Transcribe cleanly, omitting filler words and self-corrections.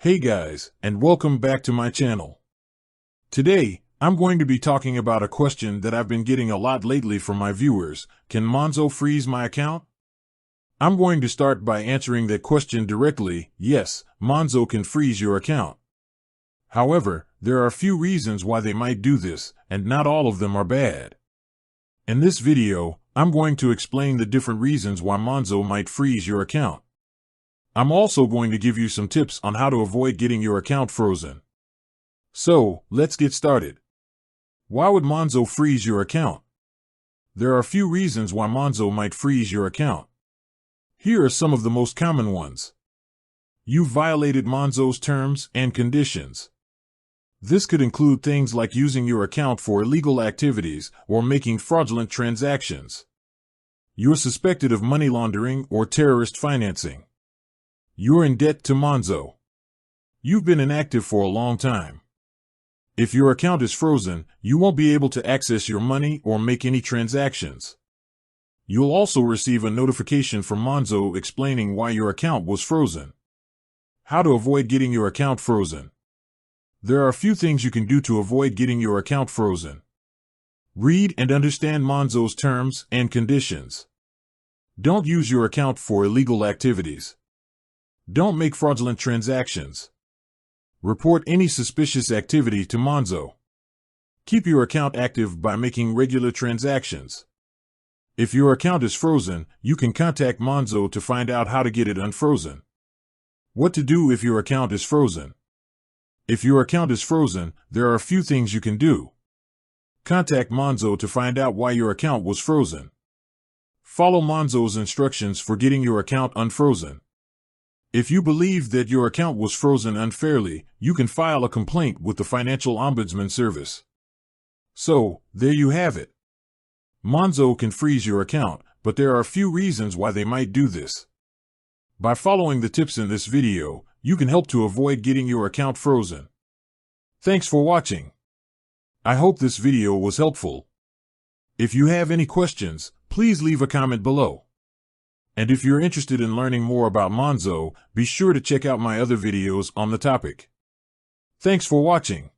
Hey guys, and welcome back to my channel. Today, I'm going to be talking about a question that I've been getting a lot lately from my viewers. Can Monzo freeze my account? I'm going to start by answering that question directly. Yes, Monzo can freeze your account. However, there are a few reasons why they might do this, and not all of them are bad. In this video, I'm going to explain the different reasons why Monzo might freeze your account. I'm also going to give you some tips on how to avoid getting your account frozen. So, let's get started. Why would Monzo freeze your account? There are a few reasons why Monzo might freeze your account. Here are some of the most common ones. You violated Monzo's terms and conditions. This could include things like using your account for illegal activities or making fraudulent transactions. You're suspected of money laundering or terrorist financing. You're in debt to Monzo. You've been inactive for a long time. If your account is frozen, you won't be able to access your money or make any transactions. You'll also receive a notification from Monzo explaining why your account was frozen. How to avoid getting your account frozen. There are a few things you can do to avoid getting your account frozen. Read and understand Monzo's terms and conditions. Don't use your account for illegal activities. Don't make fraudulent transactions. Report any suspicious activity to Monzo. Keep your account active by making regular transactions. If your account is frozen, you can contact Monzo to find out how to get it unfrozen. What to do if your account is frozen? If your account is frozen, there are a few things you can do. Contact Monzo to find out why your account was frozen. Follow Monzo's instructions for getting your account unfrozen. If you believe that your account was frozen unfairly, you can file a complaint with the Financial Ombudsman Service. So, there you have it. Monzo can freeze your account, but there are a few reasons why they might do this. By following the tips in this video, you can help to avoid getting your account frozen. Thanks for watching. I hope this video was helpful. If you have any questions, please leave a comment below. And if you're interested in learning more about Monzo, be sure to check out my other videos on the topic. Thanks for watching.